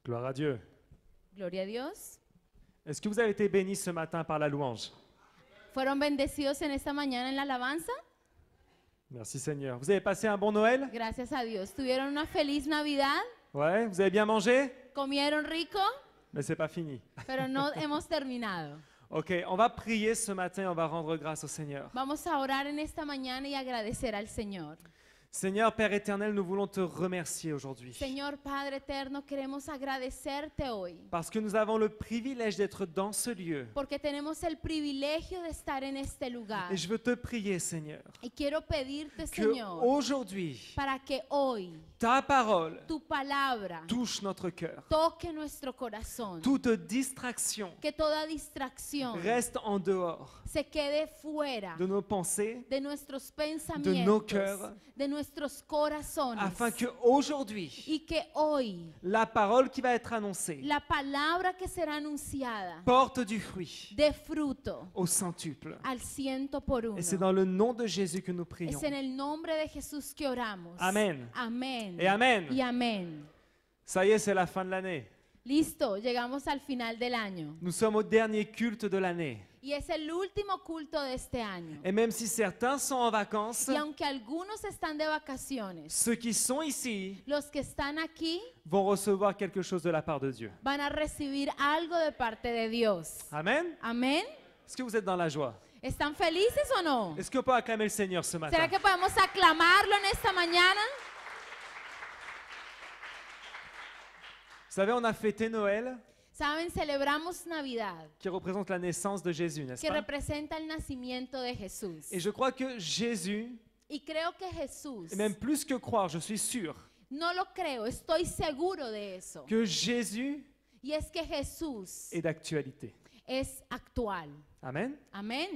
Gloire à Dieu. Gloria a Dios. Est-ce que vous avez été bénis ce matin par la louange? ¿Fueron bendecidos en esta mañana en la alabanza? Merci Seigneur. Vous avez passé un bon Noël? Gracias a Dios. ¿Tuvieron una feliz Navidad? Ouais, vous avez bien mangé? ¿Comieron rico? Mais c'est pas fini. Pero no hemos terminado. Ok, on va prier ce matin, on va rendre grâce au Seigneur. Vamos a orar en esta mañana y agradecer al Señor. Seigneur, Père éternel, nous voulons te remercier aujourd'hui. Señor Padre eterno, queremos agradecerte hoy. Parce que nous avons le privilège d'être dans ce lieu. Porque tenemos el privilegio de estar en este lugar. Et je veux te prier, Seigneur, Y quiero pedirte, que Señor, aujourd'hui, para que hoy ta parole tu palabra touche notre cœur. toque nuestro corazón. Toute distraction Que toda distracción reste en dehors se quede fuera de nos pensées, de nuestros de nos pensamientos, cœurs, de nuestros corazones, afin que aujourd'hui, y que hoy la parole qui va être annoncée la palabra que será anunciada porte du fruit dé fruto au centuple. al 100 por uno. Et c'est dans le nom de Jésus que nous prions. Es en el nombre de Jesús que oramos. Amén. Amén. Et Amen. Y amén. Ça y est, c'est la fin de l'année. Listo, llegamos al final del año. Nous sommes au dernier culte de l'année. Y es el último culto de este año. Et même si certains sont en vacances, Y aunque algunos están de vacaciones, ceux qui sont ici los que están aquí vont recevoir quelque chose de la part de Dieu. van a recibir algo de parte de Dios. Amen. Amén. Est-ce que vous êtes dans la joie? ¿Están felices o no? Est-ce qu'on peut acclamer le Seigneur ce matin? ¿Será que podemos aclamarlo en esta mañana? Vous savez, on a fêté Noël, Saben, celebramos Navidad, qui représente la naissance de Jésus, n'est-ce que pas? representa el nacimiento de Jesús. Et je crois que Jésus, Y creo que Jesús, et même plus que croire, je suis sûr, no lo creo, estoy seguro de eso. que Jésus Y es que Jesús est d'actualité. es actual. Amen. Amén.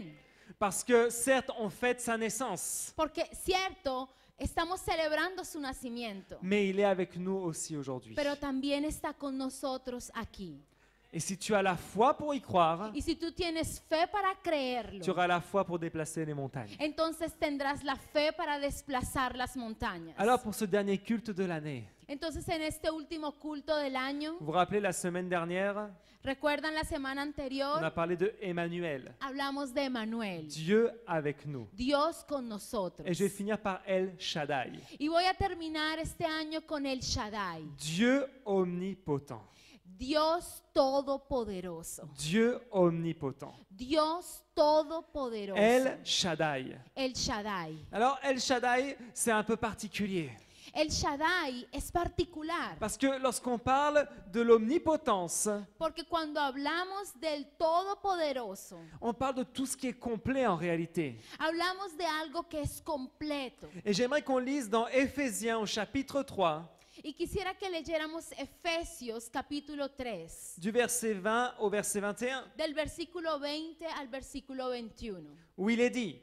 Parce que certes, on fête sa naissance, Porque, cierto, estamos celebrando su nacimiento, mais il est avec nous aussi aujourd'hui. pero también está con nosotros aquí. Et si tu as la foi pour y croire, Y si tú tienes fe para creerlo, tu auras la foi pour déplacer les montagnes. entonces tendrás la fe para desplazar las montañas. Alors pour ce dernier culte de l'année, Entonces, en este último culto del año, vous vous rappelez la semaine dernière, ¿recuerdan la semana on a anterior? parlé de Emmanuel, Hablamos de Emmanuel, Dieu avec nous. Dios con nosotros. Et je vais finir par El Shaddai, Y voy a terminar este año con el Shaddai, Dieu omnipotent. Dios todopoderoso. Dieu omnipotent. Dios todopoderoso. El Shaddai. El Shaddai. Alors El Shaddai, c'est un peu particulier. El Shaddai es particular Parce que lorsqu'on parle de l'omnipotence, porque cuando hablamos del todopoderoso, on parle de tout ce qui est complet en réalité. hablamos de algo que es completo. Et j'aimerais qu'on lise dans Éphésiens au chapitre 3, Y quisiera que leyéramos Efesios capítulo 3, du verset 20 au verset 21, del versículo 20 al versículo 21. où il est dit: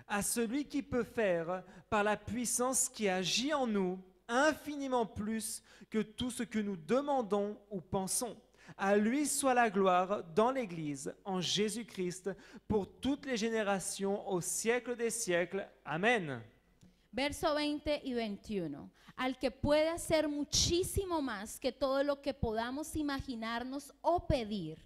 à celui qui peut faire, par la puissance qui agit en nous, infiniment plus que tout ce que nous demandons ou pensons. À lui soit la gloire dans l'Église, en Jésus-Christ, pour toutes les générations, au siècle des siècles. Amen. Verso 20 y 21. Al que puede hacer muchísimo más que todo lo que podamos imaginarnos o pedir,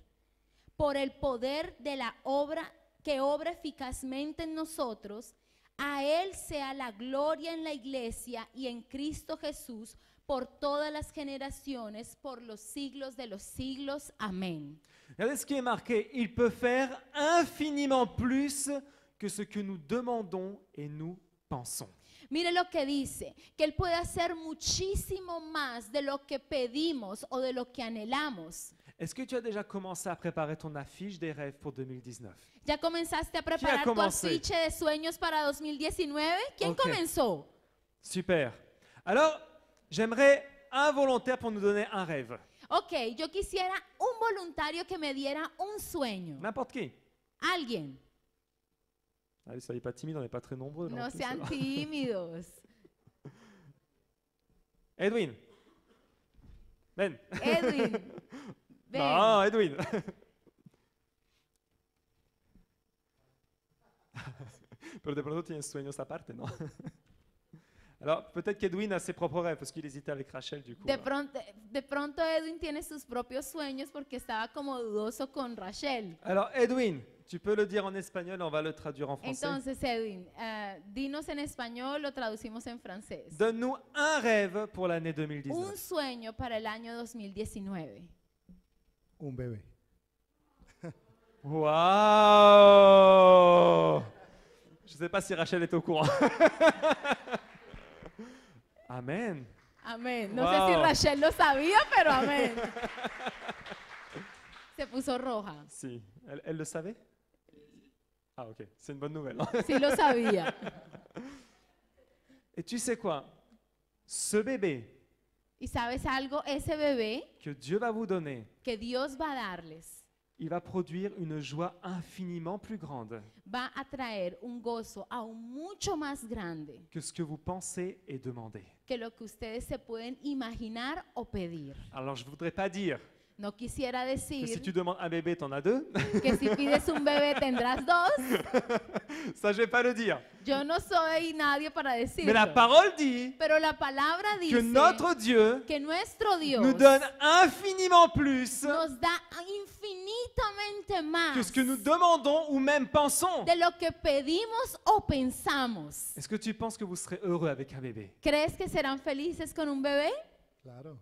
por el poder de la obra que obra eficazmente en nosotros, a Él sea la gloria en la iglesia y en Cristo Jesús por todas las generaciones, por los siglos de los siglos. Amén. Regardez ce qui est marqué: il peut faire infiniment plus que ce que nous demandons et nous pensons. Mire lo que dice, que Él puede hacer muchísimo más de lo que pedimos o de lo que anhelamos. Est-ce que tu as déjà commencé à préparer ton affiche des rêves pour 2019? ¿Ya comenzaste a preparar tu commencé? afiche de sueños para 2019? ¿Quién Ok. comenzó? Super. Alors, j'aimerais un volontaire pour nous donner un rêve. Ok, yo quisiera un voluntario que me diera un sueño. N'importe qui. Alguien. Allez, soyez pas timide, on n'est pas très nombreux. là, en No plus, sean alors. tímidos. Edwin. Ven. Edwin. Ven. No, Edwin. Pero de pronto tienes sueños aparte, ¿no? Alors, peut-être qu'Edwin a ses propres rêves, parce qu'il hésitait avec Rachel, du coup. De pronto Edwin tiene sus propios sueños porque estaba como dudoso con Rachel. Alors, Edwin, tu peux le dire en espagnol, on va le traduire en français. Entonces, Edwin, dinos en español, lo traducimos en francés. Donne-nous un rêve pour l'année Un 2019. sueño para el año 2019. Un bebé. Waouh! Je ne sais pas si Rachel est au courant. Amen. Amén. No Wow. sé si Rachel lo sabía, pero amén. Se puso roja. Si, elle le savait? Ah ok, c'est une bonne nouvelle. Sí lo sabía. Et tu sais quoi? Ce bébé Y sabes algo, ese bebé que Dieu va vous donner, que Dios va a darles il va produire une joie infiniment plus grande va a traer un gozo aún mucho más grande que ce que vous pensez et demandez. que lo que ustedes se pueden imaginar o pedir. Alors je ne voudrais pas dire No quisiera que si decir tu demandes un bébé, tu en as deux. que si pides un bebé tendrás dos. Ça, je ne vais pas le dire. Yo no soy nadie para Mais la decirlo. parole dit Pero la palabra que dice notre Dieu que nuestro Dios nous donne infiniment plus nos da infinitamente más que ce que nous demandons ou même pensons. de lo que pedimos o pensamos. Est-ce que tu penses que vous serez heureux avec un bébé? ¿Crees que serán felices con un bebé? Claro.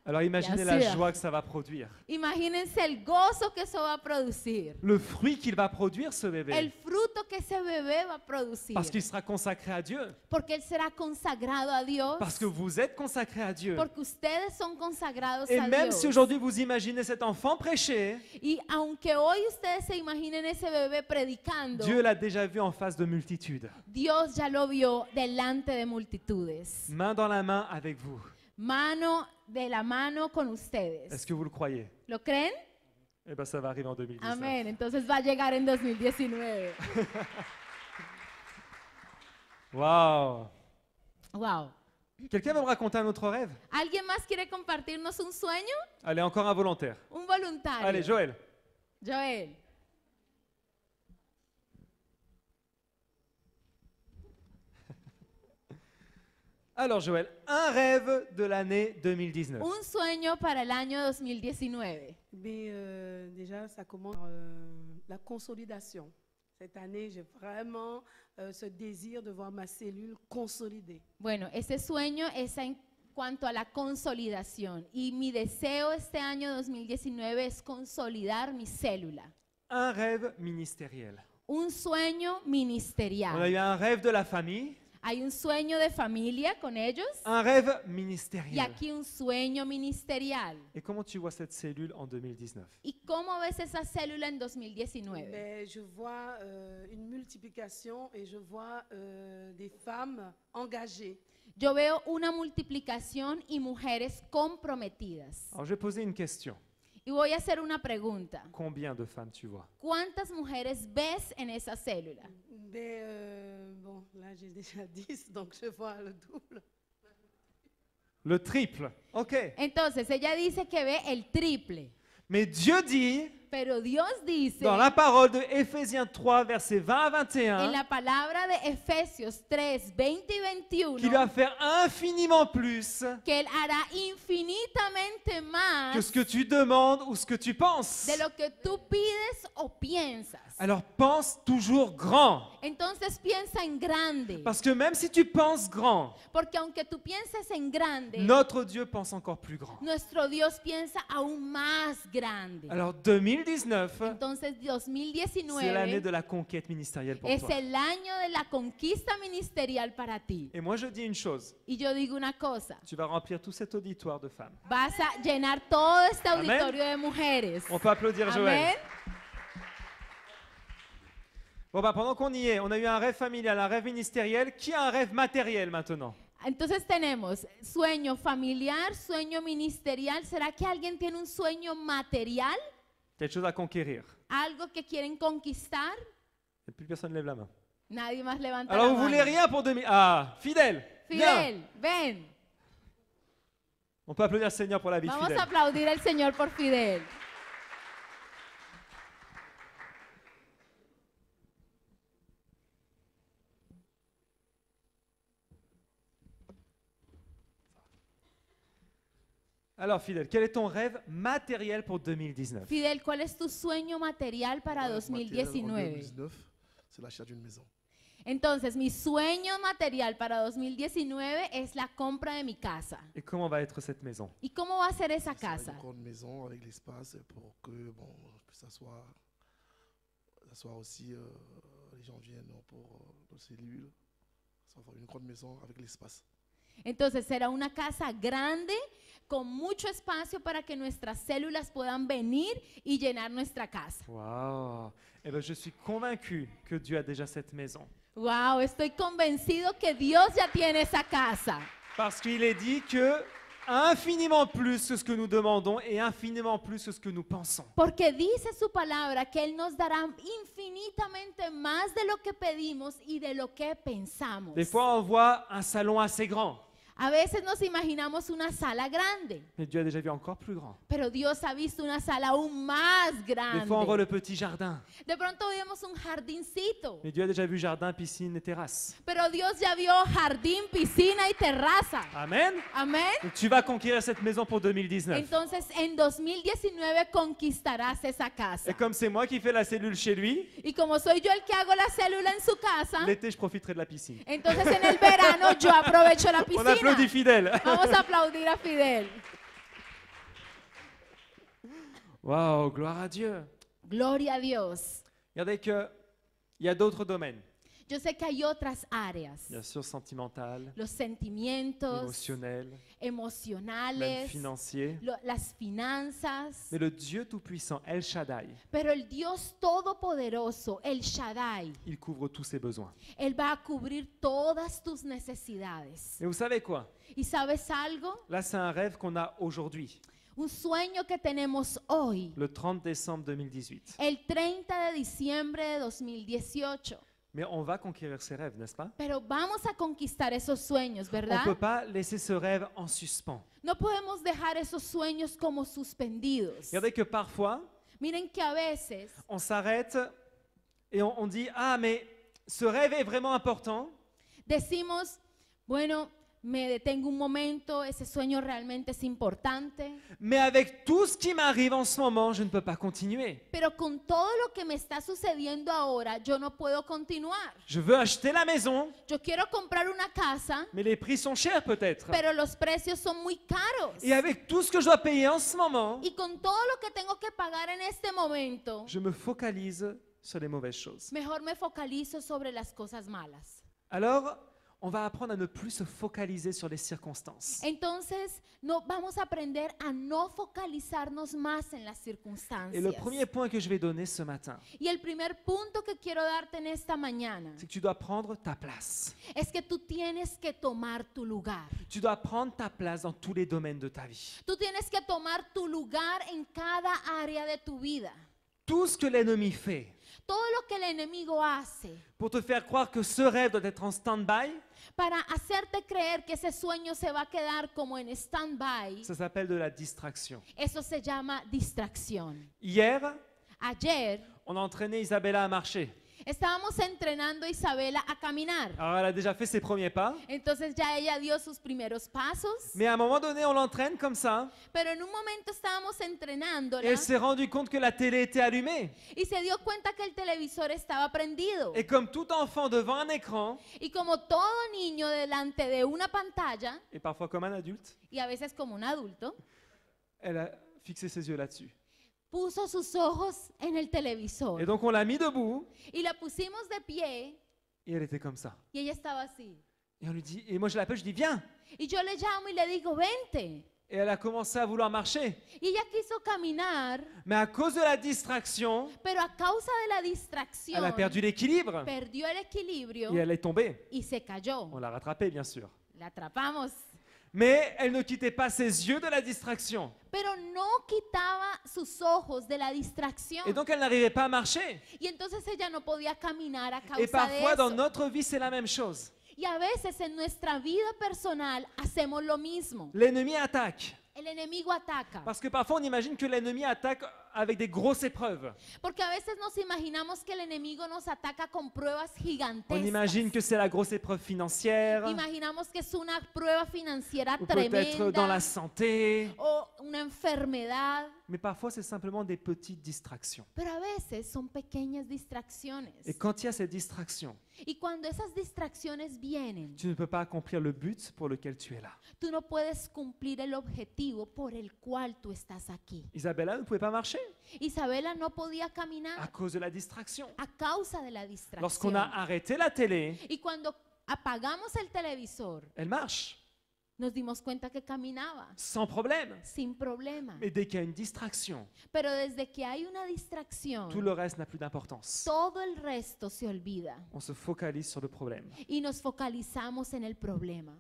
Alors imaginez Bien la sûr. joie que ça va produire. Imagínense el gozo que eso va a producir. Le fruit qu'il va produire, ce El bébé. fruto que ese bebé va a producir. Parce qu'il sera consacré à Dieu. Porque él será consagrado a Dios. Parce que vous êtes consacré à Dieu. Porque ustedes son consagrados Et a même Dios. si aujourd'hui vous imaginez cet enfant prêcher, Y aunque hoy ustedes se imaginen ese bebé predicando, Dieu l'a déjà vu en face de multitudes. Dios ya lo vio delante de multitudes. Main dans la main avec vous. Mano de la mano con ustedes. Est-ce que vous le croyez? ¿Lo creen? Eh bien, ça va arriver en 2019. Amén. Entonces va a llegar en 2019. Waouh! Wow. Quelqu'un va me raconter un autre rêve? ¿Alguien más quiere compartirnos un sueño? Allez, encore un volontaire. Un voluntario. Allez, Joël. Joel. Alors, Joël, un rêve de l'année 2019. Un sueño para el año 2019. Mais déjà, ça commence la consolidation. Cette année, j'ai vraiment ce désir de voir ma cellule consolidée. Bueno, ese sueño es en cuanto a la consolidación. Y mi deseo este año 2019 es consolidar mi célula. Un rêve ministériel. Un sueño On a ministerial. eu un rêve de la famille, Hay un sueño de familia con ellos un rêve y ministériel. aquí un sueño ministerial. Et comment tu vois cette cellule en 2019? ¿Y cómo ves esa célula en 2019? Mais je vois une multiplication et je vois des femmes engagées. Yo veo una multiplicación y mujeres comprometidas. Alors, je vais poser une question. Y voy a hacer una pregunta. Combien de femmes tu vois? ¿Cuántas mujeres ves en esa célula? Mais bon, là j'ai déjà 10, donc je vois le double. Le triple. OK. Entonces ella dice que ve el triple, Mais Dieu dit, pero Dios dice dans la parole de Éphésiens 3, versets 20 à en 21, la palabra de Efesios 3, 20 y 21 qu'il va faire infiniment plus que Él hará infinitamente más que ce que tu demandes ou ce que tu penses. de lo que tú pides o piensas. Alors pense toujours grand. Entonces piensa en grande, Parce que même si tu penses grand, porque aunque tú pienses en grande, notre Dieu pense encore plus grand. nuestro Dios piensa aún más grande. Alors 2019, Entonces c'est l'année 2019 de la conquête ministérielle pour es toi. el año de la conquista ministerial para ti. Et moi je dis une chose, Y yo digo una cosa, tu vas remplir tout cet auditoire de femmes. vas a llenar todo este Amén. auditorio de mujeres. On peut applaudir Joël. Amén. Bon bah pendant qu'on y est, on a eu un rêve familial, un rêve ministériel. Qui a un rêve matériel maintenant? Entonces tenemos sueño familiar, sueño ministerial. ¿Será que alguien tiene un sueño material? Quelque chose à conquérir. ¿Algo que quieren conquistar? Et plus personne ne lève la main. Nadie más levanta Alors la vous mano. voulez rien pour 2000? Ah, fidèle. Bien. Fidel, ven. On peut applaudir le Seigneur pour la vie Vamos fidèle. a aplaudir al Señor por Fidel. Alors Fidèle, quel est ton rêve matériel pour 2019? Fidel, ¿cuál es tu sueño material para Ouais, matériel en 2019? 2019, c'est l'achat d'une maison. Entonces, mi sueño material para 2019 es la compra de mi casa. Et comment va être cette maison? ¿Y cómo va a ser esa Ça va être casa? une grande maison avec l'espace pour que, bon, que ça soit aussi, les gens viennent pour nos cellules. Ça va être une grande maison avec l'espace. Entonces, será una casa grande con mucho espacio para que nuestras células puedan venir y llenar nuestra casa. Waouh! Eh ben, je suis convaincu que Dieu a déjà cette maison. Wow, estoy convencido que Dios ya tiene esa casa. Parce qu'il est dit que infiniment plus que ce que nous demandons et infiniment plus que ce que nous pensons. Porque dice su palabra que Él nos dará infinitamente más de lo que pedimos y de lo que pensamos. Des fois, on voit un salon assez grand, A veces nos imaginamos una sala grande, mais Dieu a déjà vu encore plus grand. pero Dios ha visto una sala aún más Des fois, on voit grande. le petit jardin, De pronto vemos un jardincito, mais Dieu a déjà vu jardin, piscine et terrasse. pero Dios ya vio jardín, piscina y terraza. Amen. Amén. Donc, tu vas conquérir cette maison pour 2019. Entonces en 2019 conquistarás esa casa. Et comme c'est moi qui fais la cellule chez lui, Y como soy yo el que hago la célula en su casa, l'été, je profiterai de la piscine. entonces en el verano yo aprovecho la On piscina. applaudit Fidèle. Vamos a aplaudir a Fidel. Waouh, gloire à Dieu. Gloria a Dios. Regardez qu'il y a d'autres domaines. Yo sé que hay otras áreas. Bien sûr, sentimental, Los sentimientos, émotionnel, même emocionales, financier. las finanzas. Mais le Dieu Tout-Puissant, El Shaddai, Pero el Dios Todopoderoso, el Shaddai, il couvre tous ses besoins. Él va a cubrir todas tus necesidades. Et vous savez quoi? ¿Y sabes algo? Là, c'est un rêve qu'on a aujourd'hui, Un sueño que tenemos hoy, le 30 décembre 2018. el 30 de diciembre de 2018. Mais on va conquérir ces rêves, n'est-ce pas? Pero vamos a conquistar esos sueños, On ne ¿verdad? peut pas laisser ce rêve en suspens. No podemos dejar esos sueños como suspendidos. Regardez que parfois, Miren que a veces on s'arrête et on dit « Ah, mais ce rêve est vraiment important ». decimos, bueno, me detengo un momento, ese sueño realmente es importante, Mais avec tout ce qui m'arrive en ce moment, je ne peux pas continuer. pero con todo lo que me está sucediendo ahora, yo no puedo continuar. Je veux acheter la maison, Yo quiero comprar una casa, mais les prix sont chers peut-être. pero los precios son muy caros. Et avec tout ce que je dois payer en ce moment, Y con todo lo que tengo que pagar en este momento, je me focalise sur les mauvaises choses. mejor me focalizo sobre las cosas malas. Alors, on va apprendre à ne plus se focaliser sur les circonstances. Entonces, no, vamos a aprender a no focalizarnos más en las Et le circunstancias. premier point que je vais donner ce matin, Y el primer punto que quiero darte en esta mañana c'est que tu dois prendre ta place. es que tú tienes que tomar tu lugar. Tu dois prendre ta place dans tous les domaines de ta vie. Tú tienes que tomar tu lugar en cada área de tu vida. Tout ce que l'ennemi fait Todo lo que el enemigo hace pour te faire croire que ce rêve doit être en stand-by, para hacerte creer que ese sueño se va a quedar como en stand-by, ça s'appelle de la distraction. eso se llama distracción. Hier, Ayer on a entraîné Isabella à marcher. estábamos entrenando a Isabela a caminar. Alors, elle a déjà fait ses premiers pas, Entonces ya ella dio sus primeros pasos, mais à un moment donné, on l'entraîne comme ça, pero en un momento estábamos et entrenándola elle s'est rendue compte que la télé était allumée. y se dio cuenta que el televisor estaba prendido. Et comme tout enfant devant un écran, Y como todo niño delante de una pantalla, et parfois comme un adulte, y a veces como un adulto, elle a fixé ses yeux là-dessus. puso sus ojos en el televisor Et donc, on l'a mis debout, y la pusimos de pie et elle était comme ça. y ella estaba así. Et on lui dit, et moi je l'appelle, je dis, viens. Y yo le llamo y le digo, vente. Et elle a commencé à vouloir marcher. Y ella quiso caminar, Mais à cause de la distraction, pero a causa de la elle a distracción perdu l'équilibre perdió el equilibrio et elle est tombée. y se cayó. On l'a rattrapée, bien sûr. La atrapamos. Mais elle ne quittait pas ses yeux de la distraction. Pero no quitaba sus ojos de la distracción. Et donc, elle n'arrivait pas à marcher. Y entonces ella no podía caminar a Et causa de parfois, dans eso. notre vie, c'est la même chose. Y a veces en nuestra vida personal hacemos lo mismo. L'ennemi attaque. El enemigo ataca. Parce que parfois, on imagine que l'ennemi attaque avec des grosses épreuves. Porque a veces nos imaginamos que el enemigo nos ataca con pruebas On gigantescas. imagine que c'est la grosse épreuve financière, Imaginamos que es una prueba financiera ou peut-être dans tremenda la santé. o una enfermedad, Mais parfois, c'est simplement des petites distractions. pero a veces son pequeñas distracciones. Et quand il y a ces distractions, Y cuando esas distracciones vienen, tu ne peux pas accomplir le but pour lequel tu es là. tú no puedes cumplir el objetivo por el cual tú estás aquí. Isabella ne pouvait pas marcher Isabela no podía à caminar cause de la distraction. a causa de la Lorsqu'on distracción. a arrêté la télé, Y cuando apagamos el televisor, elle marche nos dimos cuenta que caminaba sans problème. sin problema. Mais dès qu'il y a une distraction, Pero desde que hay una distracción, tout le reste n'a plus d'importance. todo el resto se olvida On se focalise sur le problème. y nos focalizamos en el problema.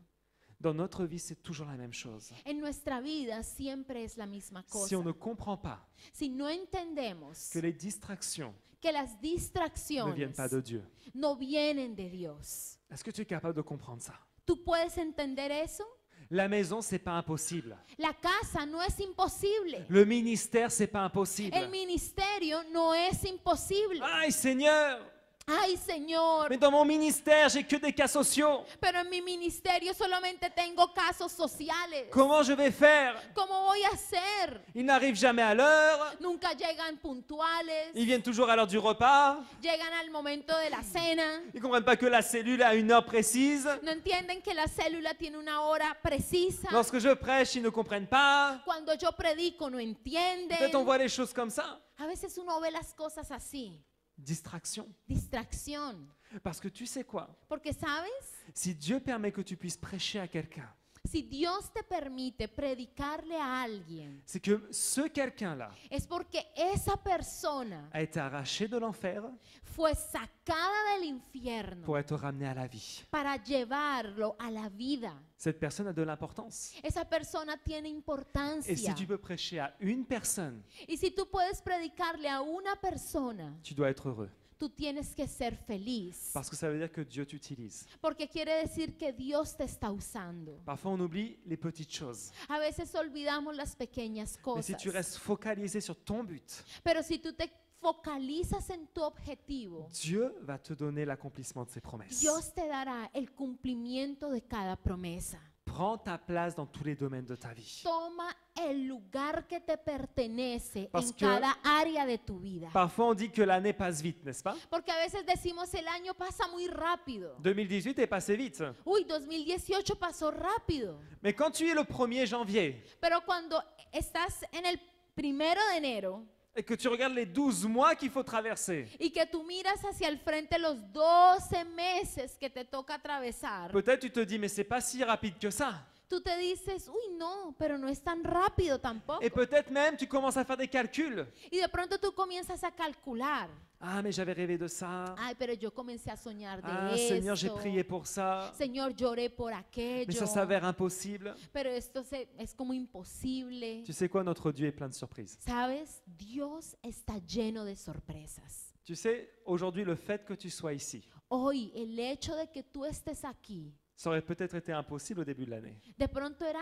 Dans notre vie, c'est toujours la même chose. En nuestra vida siempre es la misma cosa. Si on ne comprend pas Si no entendemos que les distractions que las ne viennent distracciones pas de Dieu, no vienen de Dios, est-ce que tu es capable de comprendre ça? ¿tú puedes entender eso? La maison, c'est pas impossible. La casa no es imposible. Le ministère, c'est pas impossible. El ministerio no es imposible. Ay, Seigneur! Ay, Señor, Mais dans mon ministère, j'ai que des cas sociaux. pero en mi ministerio solamente tengo casos sociales. Comment je vais faire? ¿Cómo voy a hacer? Ils n'arrivent jamais à l'heure. Nunca llegan puntuales, Ils viennent toujours à l'heure du repas. llegan al momento de la cena, Ils comprennent pas que la cellule a une heure précise. no entienden que la célula tiene una hora precisa. Lorsque je prêche, ils ne comprennent pas. Cuando yo predico no entienden. Peut-être on voit les choses comme ça. A veces uno ve las cosas así, Distraction. distracción. Parce que tu sais quoi? Porque sabes, Si Dieu permet que tu puisses prêcher à quelqu'un, si Dios te permite predicarle a alguien, c'est que ce quelqu'un-là es porque esa persona a été arraché de l'enfer fue sacada del infierno pour être ramené à la vie. para llevarlo a la vida. Cette personne a de l'importance. Esa persona tiene Et si importancia. tu peux prêcher à une personne, Y si tú puedes predicarle a una persona, tu dois être heureux. tú tienes que ser feliz. Parce que ça veut dire que Dieu t'utilise. Porque quiere decir que Dios te está usando. Parfois, on oublie les petites choses. A veces olvidamos las pequeñas Mais si cosas. tu restes focalisé sur ton but, Pero si tú te focalizas en tu objetivo, Dieu va te donner l'accomplissement de ses promesses. Dios te dará el cumplimiento de cada promesa. Prends ta place dans tous les domaines de ta vie. Toma el lugar que te pertenece Parce en que- cada área de tu vida. Parfois, on dit que l'année passe vite, n'est-ce pas? Porque a veces decimos el año pasa muy rápido. 2018 est passé vite. Uy, 2018 pasó rápido. Mais quand tu es le 1er janvier Pero cuando estás en el 1 de enero et que tu regardes les 12 mois qu'il faut traverser, y que tú miras hacia el frente los 12 meses que te toca atravesar, peut-être tu te dis, mais c'est pas si rapide que ça. tú te dices, uy, no, pero no es tan rápido tampoco. Et peut-être même tu commences à faire des calculs. Y de pronto tú comienzas a calcular. Ah, mais j'avais rêvé de ça. Ay, pero yo comencé a soñar de Ah, Seigneur, j'ai esto. prié pour ça. Señor, lloré por Mais aquello. ça s'avère impossible. Pero esto es como imposible. Tu sais quoi, notre Dieu est plein de surprises. ¿Sabes? Dios está lleno de sorpresas. Tu sais, aujourd'hui, le fait que tu sois ici, Hoy, el hecho de que tú estés aquí, ça aurait peut-être été impossible au début de l'année. de pronto era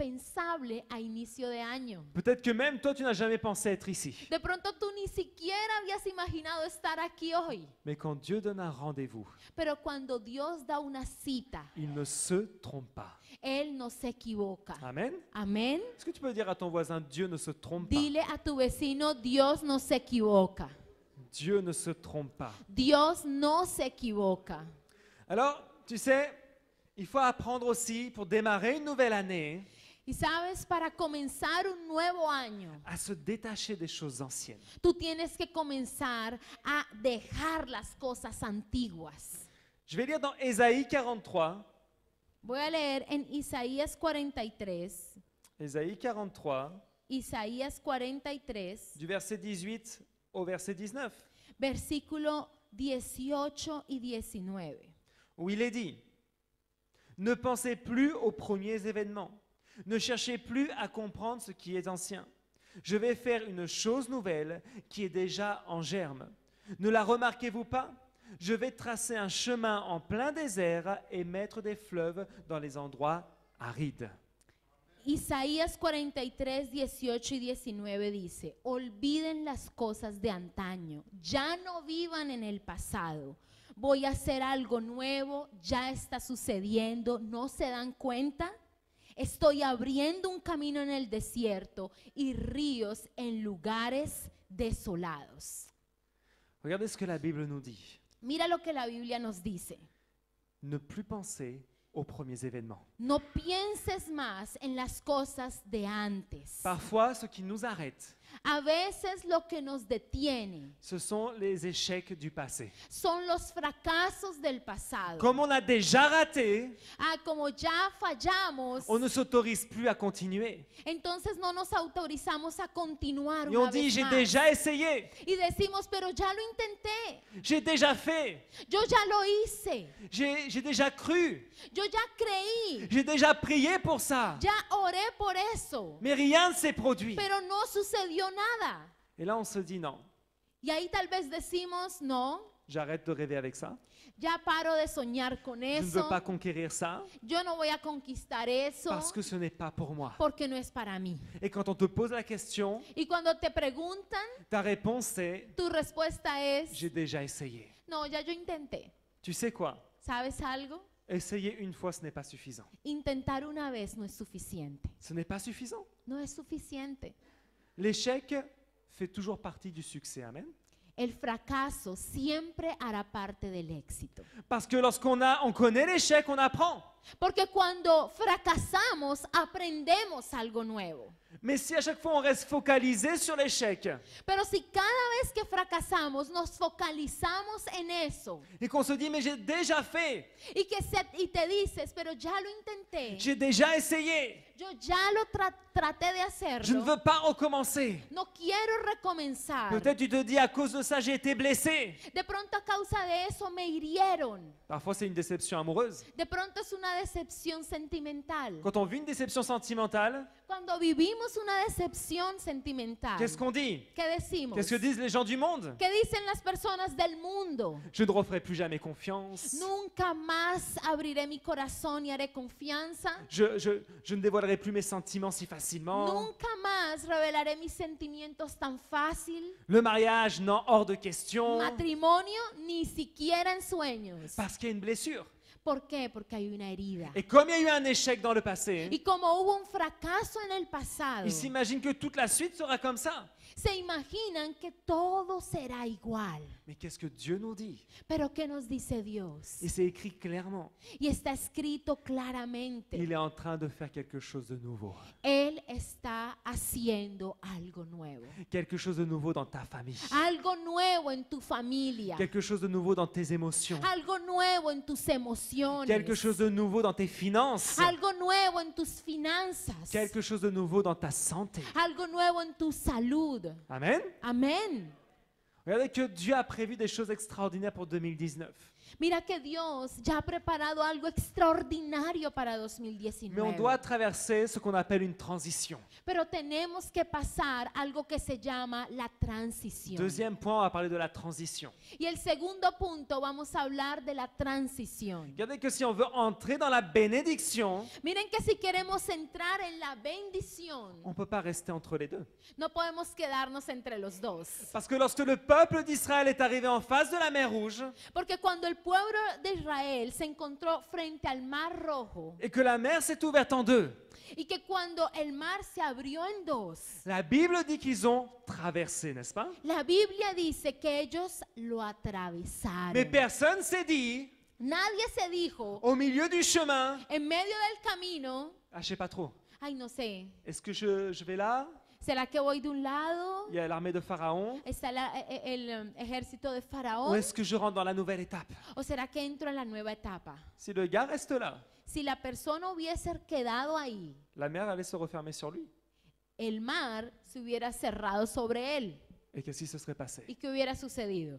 impensable a inicio de año. Peut-être que même toi, tu n'as jamais pensé être ici. De pronto tú ni siquiera habías imaginado estar aquí hoy. Mais quand Dieu donne un rendez-vous, Pero cuando Dios da una cita, il ne se trompe pas. Él no se equivoca. Amen. Amén. Est-ce que tu peux dire à ton voisin, Dieu ne se trompe pas? Dile a tu vecino, Dios no se equivoca. Dieu ne se trompe pas. Dios no se equivoca. Alors, tu sais, il faut apprendre aussi, pour démarrer une nouvelle année, Y sabes, para comenzar un nuevo año, à se détacher des choses anciennes. tú tienes que comenzar a dejar las cosas antiguas. Je vais lire dans Ésaïe 43. Voy a leer en Isaías 43, Ésaïe 43, Isaías 43, du verset 18 au verset 19, versículo 18 y 19. où il est dit: Ne pensez plus aux premiers événements, ne cherchez plus à comprendre ce qui est ancien. Je vais faire une chose nouvelle qui est déjà en germe. Ne la remarquez-vous pas? Je vais tracer un chemin en plein désert et mettre des fleuves dans les endroits arides. Isaías 43, 18 y 19 dice, olviden las cosas de antaño, ya no vivan en el pasado. Voy a hacer algo nuevo, ya está sucediendo, ¿no se dan cuenta? Estoy abriendo un camino en el desierto y ríos en lugares desolados. Regardez ce que la Bible nous dit. Mira lo que la Biblia nos dice. Ne plus penser aux premiers événements. No pienses más en las cosas de antes. Parfois, ce qui nous arrête, A veces lo que nos detiene ce sont les échecs du passé. son los fracasos del pasado. Comme on a déjà raté, Como ya fallamos, on ne s'autorise plus à continuer. entonces no nos autorizamos a continuar Et on una dit, vez j'ai más. déjà essayé, Y decimos, pero ya lo intenté, j'ai déjà fait, yo ya lo hice, j'ai déjà cru, yo ya creí, j'ai déjà prié pour ça. ya oré por eso, Mais rien ne s'est produit. pero no sucedió nada. Et là, on se dit, non, Y ahí tal vez decimos, no, j'arrête de rêver avec ça. ya paro de soñar con Je ne eso, veux pas conquérir ça yo no voy a conquistar eso, parce que ce n'est pas pour moi. porque no es para mí. Et quand on te pose la question, Y cuando te preguntan, ta réponse est, tu respuesta es, j'ai déjà essayé. no, ya yo intenté. Tu sais quoi? ¿Sabes algo? Essayer une fois, ce n'est pas suffisant. Intentar una vez no es suficiente. Ce n'est pas suffisant. No es suficiente. L'échec fait toujours partie du succès. Amen. El fracaso siempre hará parte del éxito. Parce que on connaît l'échec, on apprend. Porque cuando fracasamos, aprendemos algo nuevo. Mais si à chaque fois on reste focalisé sur l'échec Pero si cada vez que fracasamos nos focalizamos en eso et qu'on se dit mais j'ai déjà fait, y te dices, pero ya lo intenté, j'ai déjà essayé, yo ya lo traté de je ne hacerlo, veux pas recommencer. no quiero recomenzar. Peut-être tu te dis à cause de ça j'ai été blessé. De pronto a causa de eso me hirieron. Parfois c'est une déception amoureuse. De pronto es una decepción sentimental. Quand on vit une déception sentimentale, Cuando vivimos una decepción sentimental, qu'est-ce qu'on dit? ¿qué decimos? Qu'est-ce que disent les gens du monde? ¿Qué dicen las personas del mundo? Je ne referai plus jamais confiance. Nunca más abriré mi corazón y haré confianza. Je ne dévoilerai plus mes sentiments si facilement. Nunca más revelaré mis sentimientos tan fácil. Le mariage, non, hors de question. Matrimonio, ni siquiera en sueños. Parce qu'il y a une blessure. ¿Por qué? Porque hay una herida. Et comme il y a eu un échec dans le passé, Y como hubo un fracaso en el pasado, ils s'imaginent que toute la suite sera comme ça. se imaginan que todo será igual. Mais qu'est-ce que Dieu nous dit? Pero ¿qué nos dice Dios? Et c'est écrit clairement. Y está escrito claramente. Il est en train de faire quelque chose de nouveau. Él está haciendo algo nuevo. Quelque chose de nouveau dans ta famille. Algo nuevo en tu familia. Quelque chose de nouveau dans tes émotions. Algo nuevo en tus emociones. Quelque chose de nouveau dans tes finances. Algo nuevo en tus finanzas. Quelque chose de nouveau dans ta santé. Algo nuevo en tu salud. Amen. Amén. Regardez que Dieu a prévu des choses extraordinaires pour 2019. Mira que Dios ya ha preparado algo extraordinario para 2019. Mais on doit traverser ce qu'on appelle une transition. Pero tenemos que pasar algo que se llama la transición. Deuxième point, on va parler de la transition. Y el segundo punto, vamos a hablar de la transición. Regardez que si on veut entrer dans la bénédiction, Miren que si queremos entrar en la bendición, on ne peut pas rester entre les deux. no podemos quedarnos entre los dos. Parce que lorsque le peuple d'Israël est arrivé en face de la mer Rouge Porque cuando el pueblo de Israel se encontró frente al Mar Rojo et que la mer s'est ouverte en deux, y que cuando el mar se abrió en dos, la Bible dit qu'ils ont traversé, n'est-ce pas? la Biblia dice que ellos lo atravesaron. Mais personne s'est dit, Nadie se dijo au milieu du chemin, en medio del camino, ah, je sais pas trop, ay, no sé, est-ce que je vais là? ¿será que voy de un lado? Il y a l'armée de Pharaon. ¿Está el ejército de Ou Faraón? est-ce que je rentre dans la nouvelle étape? ¿O será que entro en la nueva etapa? Si le gars reste là, Si la persona hubiese quedado ahí, la mer allait se refermer sur lui. el mar se hubiera cerrado sobre él. Et qu'est-ce qui se serait passé? ¿Y qué hubiera sucedido?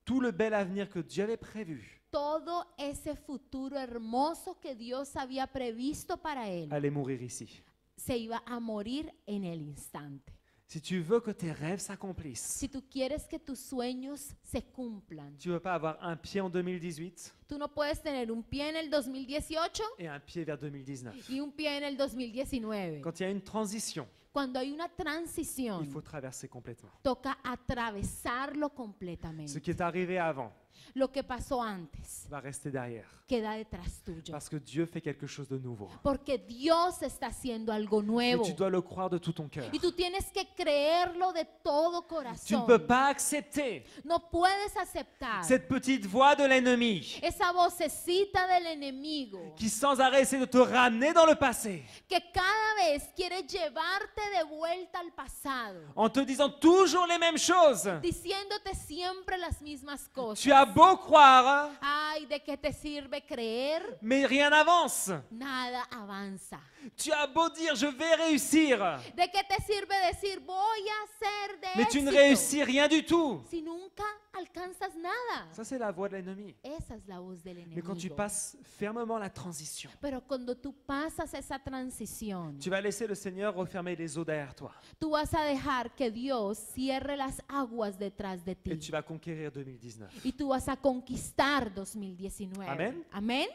Tout le bel avenir que Dieu avait prévu Todo ese futuro hermoso que Dios había previsto para él allait mourir ici. se iba a morir en el instante. Si tu veux que tes rêves s'accomplissent, si tú quieres que tus sueños se cumplan, tu ne veux pas avoir un pied en 2018 tú no puedes tener un pie en el 2018 et un pied vers 2019. y un pie en el 2019. Quand il y a une transition, Cuando hay una il transición, faut traverser complètement. toca atravesarlo Ce completamente. qui est arrivé avant Lo que pasó antes va rester derrière. queda detrás tuyo. Parce que Dieu fait quelque chose de nouveau. Porque Dios está haciendo algo Et nuevo. tu dois le croire de tout ton cœur. Y tú tienes que creerlo de todo Tu ne corazón. peux pas accepter No puedes aceptar cette petite voix de l'ennemi esa vocecita del enemigo qui sans arrêt essaie de te ramener dans le passé que cada vez quiere llevarte de vuelta al pasado, en te disant toujours les mêmes choses. diciéndote siempre las mismas cosas. Tu as beau croire, Ay, ¿de qué te sirve creer? mais rien n'avance. Nada avanza. Tu as beau dire je vais réussir, ¿De qué te sirve decir voy a ser de mais tu ne éxito réussis rien du tout. si nunca alcanzas nada? Ça, c'est la voix de l'ennemi. Esa es la voz del Mais quand tu enemigo. passes fermement la transition, Pero cuando tú pasas esa transición, tu vas laisser le Seigneur refermer les eaux derrière toi. tú vas a dejar que Dios cierre las aguas detrás de Et ti. tu vas conquérir 2019. Y tú vas a conquistar 2019. Amén. Amén.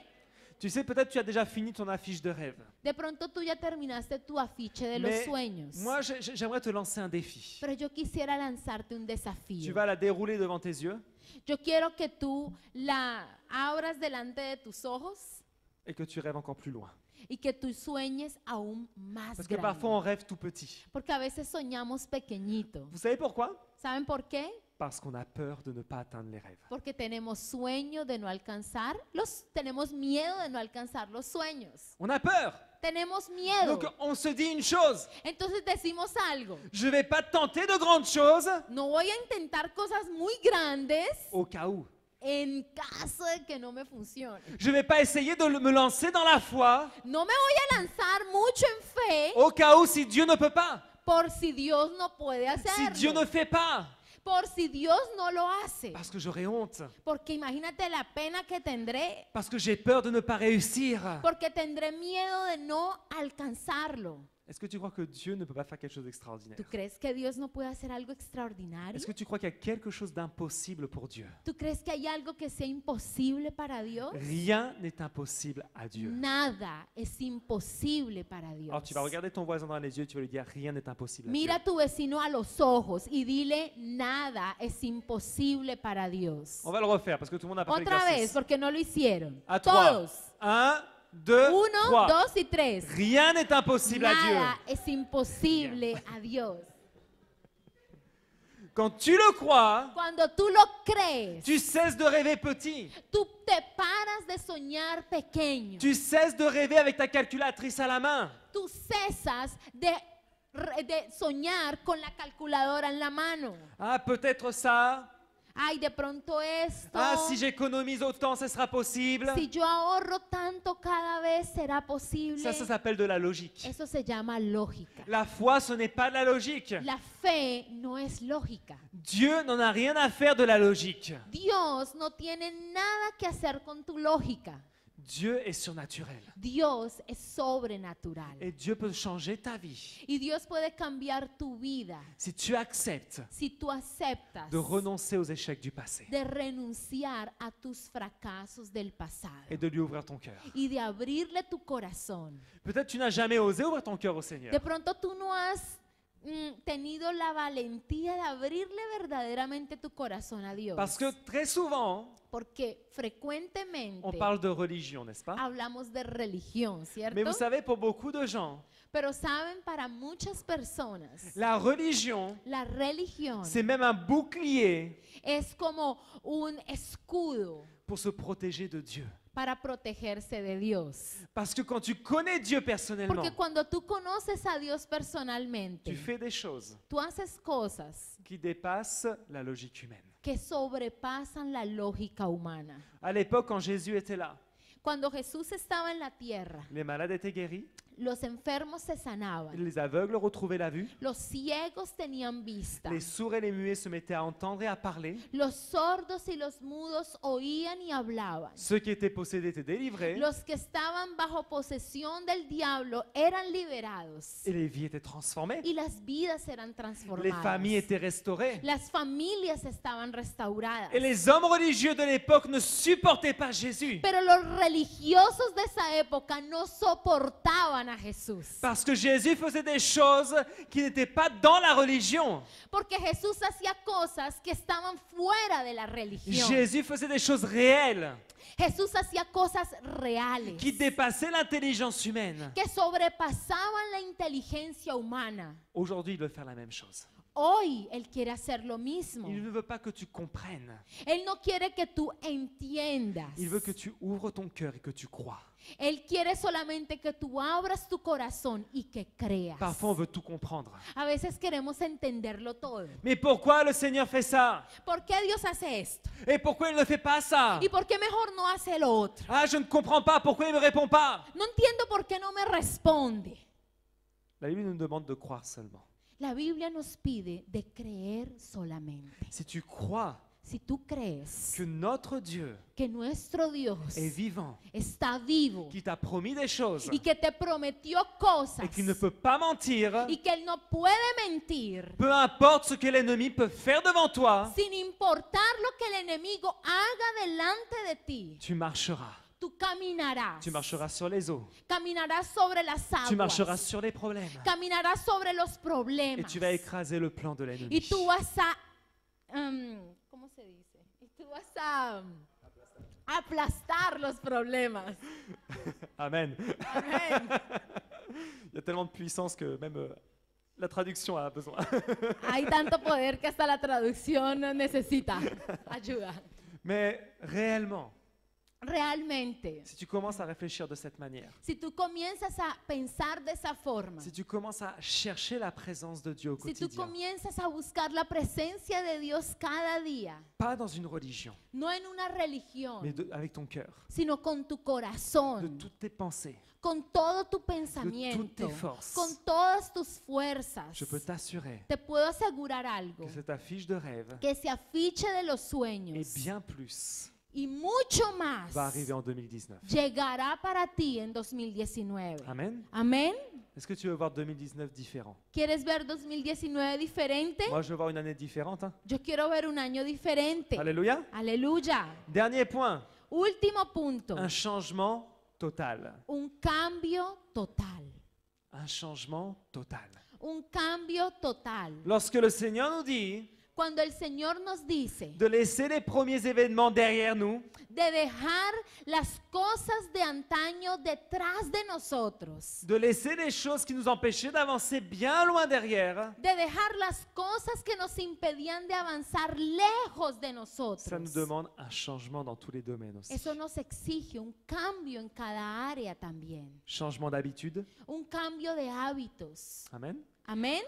Tu sais, peut-être tu as déjà fini ton affiche de rêve. De pronto tú ya terminaste tu afiche de los Mais sueños. moi, j'aimerais te lancer un défi. Pero yo quisiera lanzarte un Tu desafío. vas la dérouler devant tes yeux Yo quiero que tú la abras delante de tus ojos et que tu rêves encore plus loin. y que tú sueñes aún más Parce que parfois on grande. rêve tout petit. Porque a veces soñamos pequeñito. Vous savez pourquoi? ¿Saben por qué? Parce qu'on a peur de ne pas atteindre les rêves. Porque tenemos sueño de no alcanzar tenemos miedo de no alcanzar los sueños. On a peur. Tenemos miedo. Donc on se dit une chose, Entonces decimos algo. je vais pas tenter de grandes choses No voy a intentar cosas muy grandes au cas où. en caso de que no me funcione. Je vais pas essayer de me lancer dans la foi No me voy a lanzar mucho en fe au cas où si Dieu ne peut pas, por si Dios no puede si Dieu ne hacerlo. fait pas, Por si Dios no lo hace. parce que j'aurai honte, Porque imagínate la pena que tendré. parce que j'ai peur de ne pas réussir. Porque tendré miedo de no alcanzarlo. Est-ce que tu crois que Dieu ne peut pas faire quelque chose d'extraordinaire? ¿Tú crees que Dios no puede hacer algo extraordinario? Est-ce que tu crois qu'il y a quelque chose d'impossible pour Dieu? ¿Tú crees que hay algo que sea imposible para Dios? Rien n'est impossible à Dieu. Nada es imposible para Dios. Alors tu vas regarder ton voisin dans les yeux, tu vas lui dire rien n'est impossible à Mira a Dieu. tu vecino a los ojos y dile, nada es imposible para Dios. On va le refaire parce que tout le monde n'a pas fait Otra vez, l'exercice. porque no lo hicieron. À trois. Todos. 1, 2, 1, 3. 2 y 3. Rien n'est impossible à Dieu. Nada es imposible a Dios. Quand tu le crois, Cuando tú lo crees, tu cesses de rêver petit. tú te paras de soñar pequeño. Tu cesses de rêver avec ta calculatrice à la main. Tú cesas de soñar con la calculadora en la mano. Ah, peut-être ça. Ay, de pronto esto. Ah, si j'économise autant, ça sera possible. Si yo ahorro tanto cada vez, será posible. Ça s'appelle de la logique. Eso se llama lógica. La foi, ce n'est pas de la logique. La fe no es lógica. Dieu n'en a rien à faire de la logique. Dios no tiene nada que hacer con tu lógica. Dieu est surnaturel. Dios es sobrenatural. Et Dieu peut changer ta vie. Y Dios puede cambiar tu vida Si tu acceptes si tú aceptas de renoncer aux échecs du passé de renunciar a tus fracasos del pasado et de lui ouvrir ton cœur. y de abrirle tu corazón. Peut-être tu n'as jamais osé ouvrir ton cœur au Seigneur. De pronto tú no has tenido la valentía de abrirle verdaderamente tu corazón a Dios. Parce que très souvent, Porque frecuentemente on parle de religion, n'est-ce pas? hablamos de religión, ¿cierto? Mais vous savez, pour beaucoup de gens, Pero saben, para muchas personas, la religion, la religión c'est même un bouclier es como un escudo pour se protéger de Dieu. para protegerse de Dios. Parce que quand tu connais Dieu personnellement, Porque cuando tú conoces a Dios personalmente, tu fais des choses tú haces cosas qui dépassent la logique humaine. que sobrepasan la lógica humana. À l'époque, quand Jésus était là, Cuando Jesús estaba en la tierra, les malades étaient guéris, los enfermos se sanaban, les aveugles retrouvaient la vue, los ciegos tenían vista, les sourds et les muets se mettaient à entendre et à parler, los sordos y los mudos oían y hablaban. ceux qui étaient possédés étaient délivrés, Los que estaban bajo posesión del diablo eran liberados et les vies étaient transformées, y las vidas eran les transformadas. familles étaient restaurées. Las familias estaban restauradas. Et les hommes religieux de l'époque ne supportaient pas Jésus. Pero los religiosos de esa época no soportaban a Jesús. Parce que Jésus faisait des choses qui n'étaient pas dans la religion. Porque Jesús hacía cosas que estaban fuera de la religión. Jésus faisait des choses réelles Jesús hacía cosas reales qui dépassaient l'intelligence humaine. que sobrepasaban la inteligencia humana. Aujourd'hui, il veut faire la même chose. Hoy Él quiere hacer lo mismo. Il ne veut pas que tu comprennes. Él no quiere que tú entiendas. Il veut que tu ouvres ton cœur et que tu crois. Él quiere solamente que tú abras tu corazón y que creas. Parfois, on veut tout comprendre. A veces queremos entenderlo todo. Mais pourquoi le Seigneur fait ça? ¿Por qué Dios hace esto? Et pourquoi il ne fait pas ça? ¿Y por qué mejor no hace lo otro? Ah, je ne comprends pas. Pourquoi il ne me répond pas? No entiendo por qué no me responde. La Bible nous demande de croire seulement. La Biblia nos pide de creer solamente. Si tu crois Si tú crees que notre Dieu que nuestro Dios est vivant, está vivo qui t'a promis des choses y que te prometió cosas et qui ne peut pas mentir, y que Él no puede mentir, peu importe ce que l'ennemi peut faire devant toi, sin importar lo que el enemigo haga delante de ti, tu marcheras. tú caminarás. Tu marcheras sur les eaux. Caminarás sobre las Tu marcheras aguas. sur les problèmes. Caminarás sobre los Et problemas. tu vas écraser le plan de Y l'ennemi. tú vas a, ¿cómo se dice? Y tú vas a aplastar los problemas. Amen. Amén. Il y a tellement de puissance que même la traduction a besoin. Hay tanto poder que hasta la traducción necesita ayuda. Mais réellement, Realmente, si tu commences à réfléchir de cette manière, si tú comienzas a pensar de esa forma, si tu commences à chercher la présence de Dieu au si tú quotidien, comienzas a buscar la presencia de Dios cada día, pas dans une religion, no en una religión, mais avec ton cœur, sino con tu de corazón, toutes tes pensées, con todo tu de toutes pensamiento, tes forces, con todas tus fuerzas. je peux t'assurer Te puedo asegurar algo, que cette affiche de rêve que ese afiche de los et sueños bien plus y mucho más va arriver en 2019. llegará para ti en 2019. Amen. Amén. Est-ce que tu veux voir 2019 différent? ¿Quieres ver 2019 diferente? Moi, je veux voir une année différente. Hein. Yo quiero ver un año diferente. Alléluia. Aleluya. Dernier point, Último punto. un changement total. Un cambio total. Un changement total. Un cambio total. Lorsque le Seigneur nous dit Cuando el Señor nos dice de laisser les premiers événements derrière nous, de dejar las cosas de antaño detrás de nosotros, de laisser les choses qui nous empêchaient d'avancer bien loin derrière, de dejar las cosas que nos impedían de avanzar lejos de ça nous nosotros. demande un changement dans tous les domaines aussi. Eso nos exige un cambio en cada área también, Changement d'habitude. un cambio de hábitos. Amen. Amén.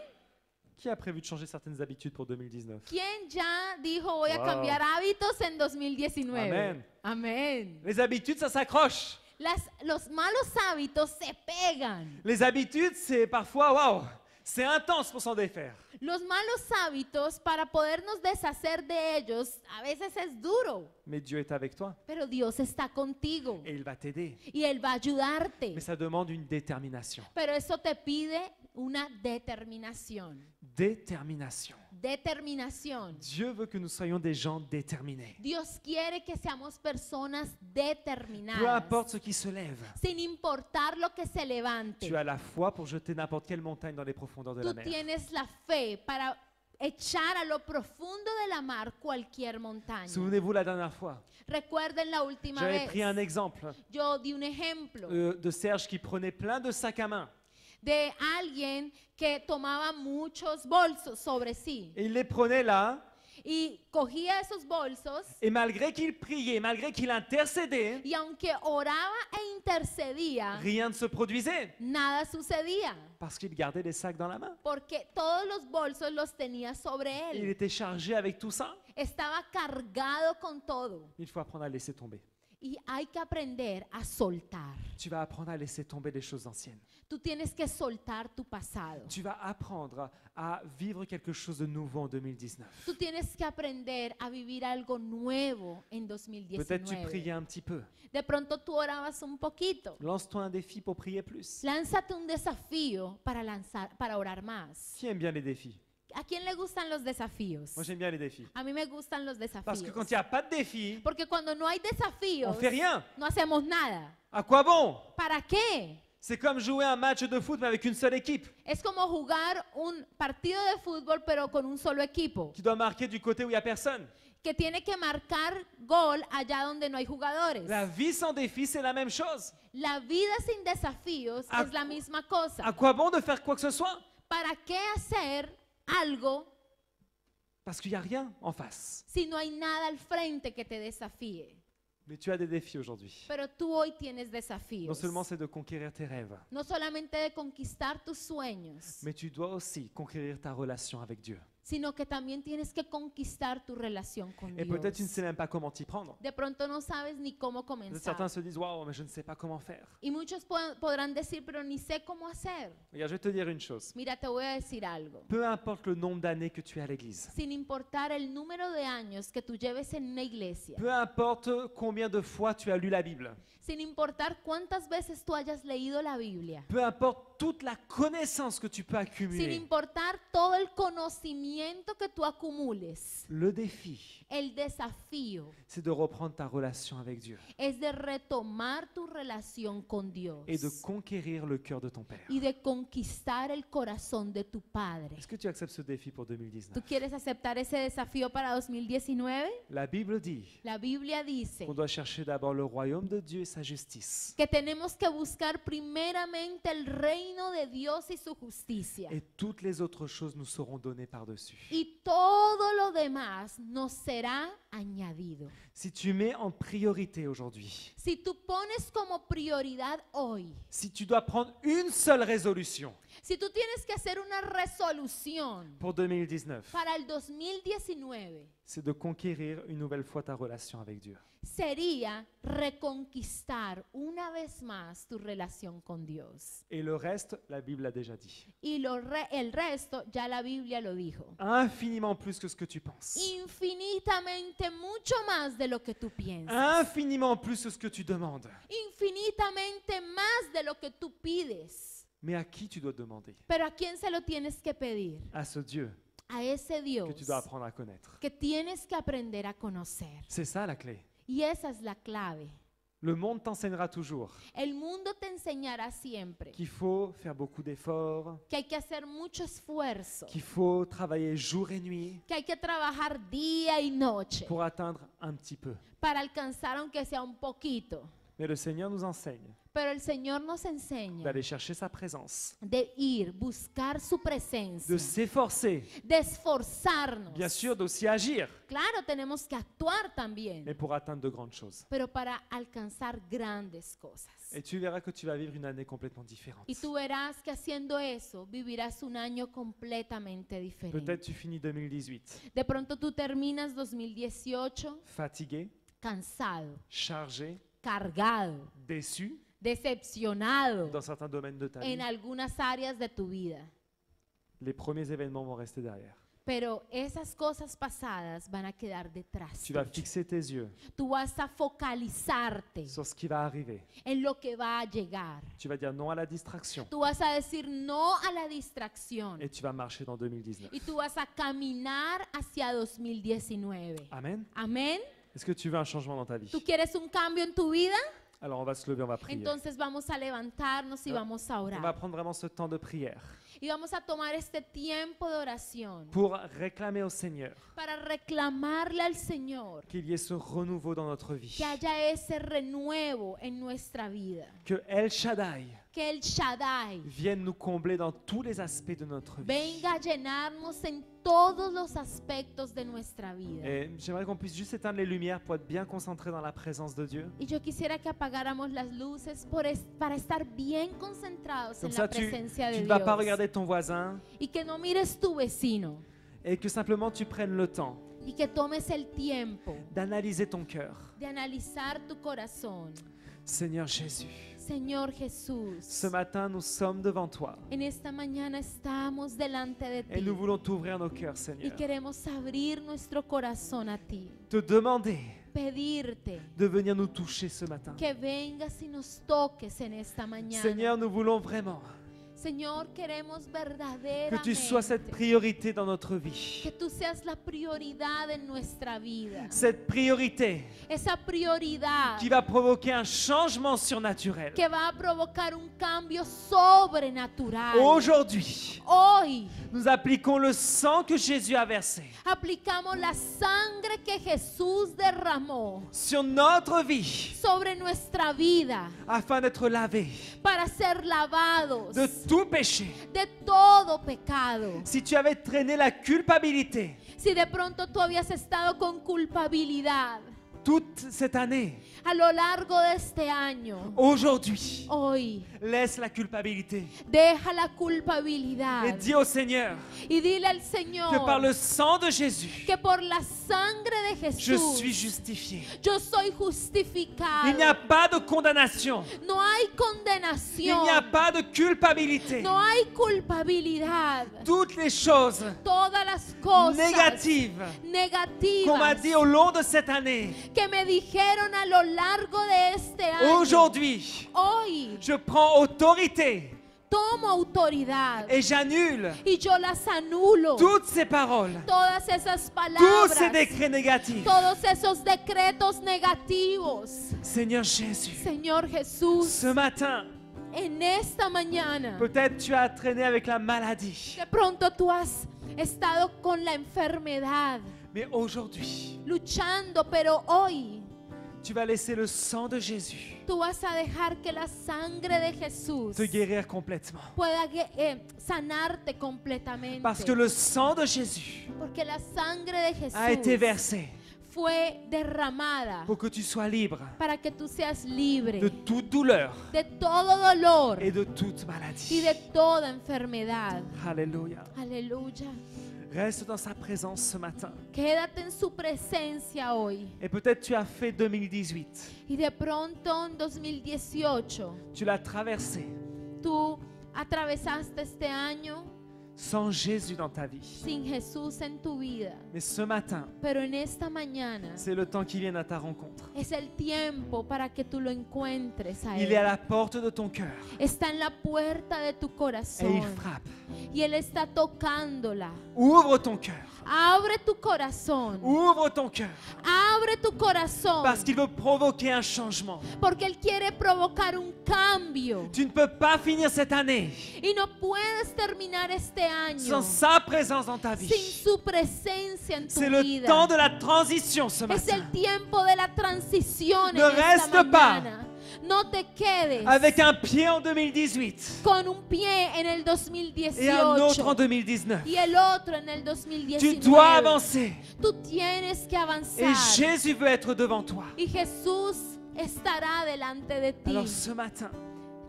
Qui a prévu de changer certaines habitudes pour 2019? ¿Quién ya dijo voy a Wow. cambiar hábitos en 2019? Amén. Amén. Les habitudes, ça s'accroche. Los malos hábitos se pegan. Les habitudes, c'est parfois, waouh, c'est intense pour s'en défaire. Los malos hábitos, para podernos deshacer de ellos, a veces es duro, Mais Dieu est avec toi pero Dios está contigo et il va t'aider. y Él va a ayudarte. Mais ça demande une détermination. Pero eso te pide una determinación. Détermination. Determinación. Dieu veut que nous soyons des gens déterminés. Dios quiere que seamos personas Peu determinadas, importe ce qui se lève, sin importar lo que se levante. tu as la foi pour jeter n'importe quelle montagne dans les profondeurs de la Tú mer. tienes la fe para echar a lo profundo de la mar cualquier montaña. Souvenez-vous la dernière fois, Recuerden la última j'avais vez. pris un exemple Yo di un ejemplo de Serge qui prenait plein de sacs à main de alguien que tomaba muchos bolsos sobre sí et il les prenait là y cogía esos bolsos et malgré qu'il priait, malgré qu'il intercédait, y aunque oraba e intercedía, rien ne se produisait nada sucedía parce qu'il gardait les sacs dans la main. porque todos los bolsos los tenía sobre Il él. était chargé avec tout ça. Estaba cargado con todo Il faut apprendre à laisser tomber. Y hay que aprender a soltar. Tu vas apprendre à laisser tomber les choses anciennes. Tú tienes que soltar tu pasado. Tu vas apprendre à vivre quelque chose de nouveau en 2019. Tú tienes que aprender a vivir algo nuevo en Peut-être tu 2019. priais un petit peu. De pronto tú orabas un poquito. Lance-toi un défi pour prier plus. Lánzate un desafío para orar más. Qui aime bien les défis? ¿A quién le gustan los desafíos? Moi, j'aime bien les défis. A mí me gustan los Parce que desafíos. quand il n'y a pas de défi, Porque cuando no hay on desafíos, fait rien. no hacemos nada. À quoi bon? ¿Para qué? C'est comme jouer un match de foot mais avec une seule équipe Es como jugar un partido de fútbol pero con un solo equipo, qui doit marquer du côté où il n'y a personne. que tiene que marcar gol allá donde no hay jugadores. La vie sans défi, c'est la même chose. La vida sin desafíos ¿A es la misma cosa. À quoi bon de faire quoi que ce soit? ¿Para qué hacer algo Parce qu'il n'y a rien en face. si no hay nada al frente que te desafíe? Mais tu as des défis aujourd'hui. Pero tú hoy tienes Non desafíos. seulement c'est de conquérir tes rêves, No solamente de conquistar tus sueños, mais tu dois aussi conquérir ta relation avec Dieu. sino que también tienes que conquistar tu relación con Et peut-être tu ne Dios. sais même pas comment t'y prendre. De pronto no sabes ni cómo Peut-être certains comenzar. se disent waouh, mais je ne sais pas comment faire. Y muchos podrán decir, pero ni sé cómo hacer. Regarde, je vais te dire une chose. Mira, te voy a decir algo. Peu importe le nombre d'années que tu as à l'église, Sin importar el número de años que tú lleves en una iglesia, peu importe combien de fois tu as lu la Bible, sin importar cuántas veces tú hayas leído la Biblia, peu importe toute la connaissance que tu peux sin accumuler, importar todo el conocimiento que tú acumules, le défi, el desafío c'est de reprendre ta relation avec Dieu es de retomar tu relación con Dios et de conquérir le cœur de ton Père. y de conquistar el corazón de tu Padre. Est-ce que tu acceptes ce défi pour ¿Tú 2019? quieres aceptar ese desafío para 2019? La Bible dit La Biblia dice qu'on doit chercher d'abord le royaume de Dieu et sa justice. que tenemos que buscar primeramente el reino de Dios y su justicia. Et toutes les autres choses nous seront données par-dessus. Y todo lo demás nos será añadido. Si tu mets en priorité aujourd'hui, Si tú pones como prioridad hoy, si tu dois prendre une seule résolution si tú tienes que hacer una resolución pour 2019, para el 2019, c'est de conquérir une nouvelle fois ta relation avec Dieu. sería reconquistar una vez más tu relación con Dios. Et le reste, la Bible l'a déjà dit. Y el resto ya la Biblia lo dijo. Infiniment plus que ce que tu penses. Infinitamente mucho más de lo que tú piensas. Infiniment plus que ce que tu demandes. Infinitamente más de lo que tú pides. Mais à qui tu dois demander? Pero ¿a quién se lo tienes que pedir? À ce Dieu A ese Dios que tu dois apprendre à connaître. que tienes que aprender a conocer. C'est ça la clé. Y esa es la clave. Le monde t'enseignera toujours El mundo te enseñará siempre qu'il faut faire beaucoup d'efforts, que hay que hacer mucho esfuerzo, qu'il faut travailler jour et nuit que hay que trabajar día y noche pour atteindre un petit peu. para alcanzar aunque sea un poquito. Mais le Seigneur nous enseigne Pero el Señor nos enseña d'aller chercher sa présence, de ir, buscar su presencia, de s'efforcer, de esforzarnos. bien sûr d'aussi agir, Claro, tenemos que actuar también, mais pour atteindre de grandes choses. pero para alcanzar grandes cosas. Et tu verras que tu vas vivre une année complètement différente. Y tú verás que haciendo eso vivirás un año completamente Peut-être diferente. tu finis 2018 De pronto tú terminas 2018 fatigué, cansado, chargé, cargado, déçu decepcionado dans certains domaines de ta vie. en algunas áreas de tu vida. Les premiers événements vont rester derrière. Pero esas cosas pasadas van a quedar detrás. Tu vas tuyo. fixer tes yeux Tú vas a focalizarte sur ce qui va arriver. en lo que va a llegar. Tu vas dire non à la distraction Tú vas a decir no a la distracción. et tu vas marcher dans 2019. Y tú vas a caminar hacia 2019. Amen. Amén. Est-ce que tu veux un changement dans ta vie? ¿Tú quieres un cambio en tu vida? Alors on va se lever, on va prier. Entonces vamos a levantarnos y Ah. vamos a On va orar. prendre vraiment ce temps de prière Y vamos a tomar este tiempo de oración pour réclamer au Seigneur para reclamarle al Señor qu'il y ait ce renouveau dans notre vie. que haya ese renuevo en nuestra vida. Que El Shaddai Que el Shaddai vienne nous combler dans tous les aspects de notre vie. venga a llenarnos en todos los aspectos de nuestra vida. Et j'aimerais qu'on puisse juste éteindre les lumières pour être bien concentré dans la présence de Dieu. Y yo quisiera que apagáramos las luces para estar bien concentrados Comme en ça, la tu presencia de ne vas pas Dios. regarder ton voisin Y que no mires tu vecino et que simplement tu prennes le temps y que tomes el tiempo d'analyser ton cœur. de analizar tu corazón. Seigneur Jésus, Señor Jesús, ce matin, nous sommes devant toi en esta mañana estamos delante de et ti nous voulons t'ouvrir nos cœurs, y Seigneur. queremos abrir nuestro corazón a ti, Te demander pedirte de venir nous toucher ce matin. que vengas y nos toques en esta mañana. Seigneur, nous voulons vraiment Señor, queremos que tu sois cette verdaderamente priorité dans notre vie. que tú seas la prioridad en nuestra vida. Cette priorité Esa prioridad qui va provoquer un changement surnaturel. que va a provocar un cambio sobrenatural. Aujourd'hui, Hoy nous appliquons le sang que Jésus a versé aplicamos la sangre que Jesús derramó sur notre vie sobre nuestra vida afin d'être lavés para ser lavados de tout péché. de todo pecado. Si tu avais traîné la culpabilité Si de pronto tú habías estado con culpabilidad toute cette année, a lo largo de este año, aujourd'hui, hoy laisse la culpabilité deja la et culpabilidad dis au Seigneur y dile al que par Señor le sang de Jésus, que por la sangre de je Jesús suis justifié. yo soy Il n'y a justificado. pas de condamnation. No hay Il condenación. n'y a pas de culpabilité. No hay culpabilidad. Toutes les choses Todas las cosas négatives qu'on m'a negativas dit au long de cette année, que me dijeron a lo largo de este año, aujourd'hui, hoy je prends autorité tomo autoridad et j'annule y yo las anulo. toutes ces paroles, Todas esas tous palabras, ces décrets négatifs. todos esos decretos negativos. Seigneur Jésus, Señor Jesús, ce matin, en esta mañana, peut-être tu as traîné avec la maladie, de pronto tú has estado con la enfermedad, mais aujourd'hui, luchando, pero hoy tu vas laisser le sang de Jésus tú vas a dejar que la sangre de Jesús te guérir complètement. pueda sanarte completamente. Parce que le sang de Jésus Porque la sangre de Jesús a été versé fue derramada pour que tu sois libre para que tú seas libre de toute douleur de todo dolor et de toute y maladie. de toda enfermedad. Alléluia. Aleluya. Reste dans sa présence ce matin. Quédate en su presencia hoy. Et peut-être tu as fait 2018. Y de pronto en 2018 Tu l'as traversé tú atravesaste este año sans Jésus dans ta vie. sin Jesús en tu vida. Mais ce matin, Pero en esta mañana c'est le temps qui vient à ta rencontre. es el tiempo para que tú lo encuentres a Il est à Él. la porte de ton cœur Está en la puerta de tu et il corazón frappe. y Él está tocándola. Ouvre ton cœur. Abre tu corazón. Ouvre ton cœur. Abre tu corazón. Parce qu'il veut provoquer un changement. Porque Él quiere provocar un cambio. Tu ne peux pas finir cette année Y no puedes terminar este año sans sa présence dans ta sin vie. su presencia en tu C'est le vida. temps de la transition ce Es matin. el tiempo de la transición Ne en esta reste pas mañana. No te quedes Avec un pied en 2018 con un pie en el et un autre en 2018 2019. y el otro en el Tu 2019. dois avancer. Tú tienes que Et avanzar. Jésus veut être devant toi. Y Jesús estará delante de ti. Alors ce matin,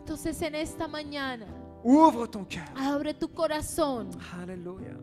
Entonces en esta mañana, ouvre ton cœur. abre tu corazón Alléluia.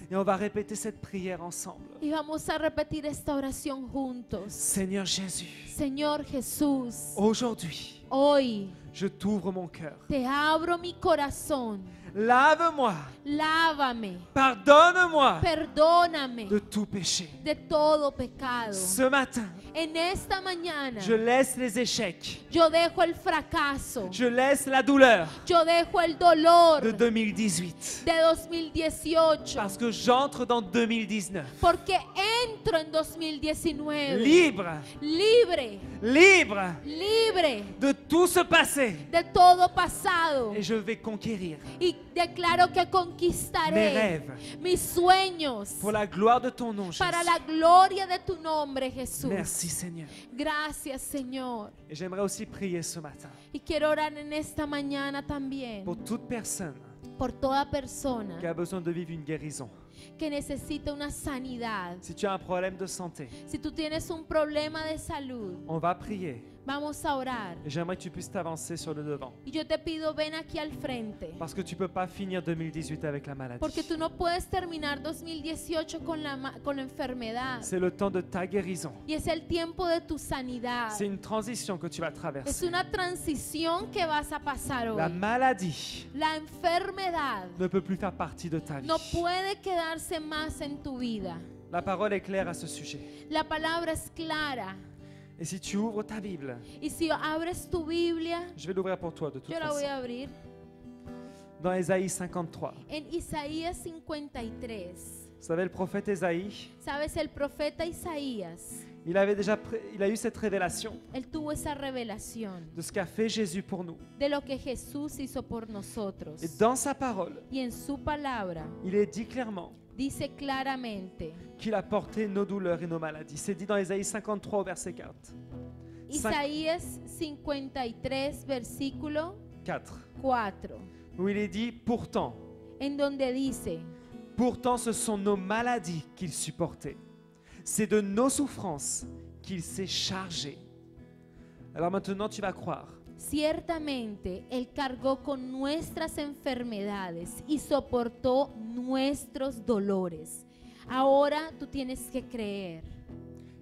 Et on va répéter cette prière ensemble. y vamos a repetir esta oración juntos. Seigneur Jésus, Señor Jesús, aujourd'hui, hoy je t'ouvre mon cœur. te abro mi corazón. Lave-moi, Lávame, pardonne-moi perdóname de tout péché. de todo pecado. Ce matin, En esta mañana je laisse les échecs, yo dejo el fracaso, je laisse la douleur yo dejo el dolor de 2018 de 2018 parce que j'entre dans 2019. porque entro en 2019 Libre, libre, libre libre de tout ce passé. de todo pasado Et je vais conquérir y declaro que mes conquistaré rêves mis sueños pour la gloire de ton nom, Jésus. para la gloria de tu nombre, Jesús. Merci Seigneur. Gracias, Señor. Et j'aimerais aussi prier ce matin Y quiero orar en esta mañana también pour toute personne por toda persona qui a besoin de vivre une guérison. que necesita una sanidad. Si tu as un problème de santé, Si tú tienes un problema de salud, on va prier Vamos a orar. Et j'aimerais que tu puisses t'avancer sur le devant. Y yo te pido, ven aquí al frente. Parce que tu ne peux pas finir 2018 avec la maladie. Porque tú no puedes terminar 2018 con la enfermedad. C'est le temps de ta guérison. Y es el tiempo de tu sanidad. C'est une transition que tu vas Es traverser. una transición que vas a pasar La hoy. maladie La enfermedad ne peut plus faire partie de ta vie. no puede quedarse más en tu vida. La parole est claire à ce sujet. La palabra es clara. Et si tu ouvres ta Bible, Y si abres tu Biblia, je vais l'ouvrir pour toi de toute yo la voy façon. a abrir. Dans Ésaïe 53. En Isaías 53. Vous savez, le prophète Ésaïe, Sabes, el profeta Isaías, il a eu cette révélation él tuvo esa revelación de ce qu'a fait Jésus pour nous. de lo que Jesús hizo por nosotros. Et dans sa parole, Y en su palabra il est dit clairement dice claramente, qu'il a porté nos douleurs et nos maladies. C'est dit dans Ésaïe 53 au verset 4. Isaías 53, versículo 4, 4, où il est dit pourtant, en donde dice, pourtant ce sont nos maladies qu'il supportait. C'est de nos souffrances qu'il s'est chargé. Alors maintenant tu vas croire. ciertamente Él cargó con nuestras enfermedades y soportó nuestros dolores. Ahora tú tienes que creer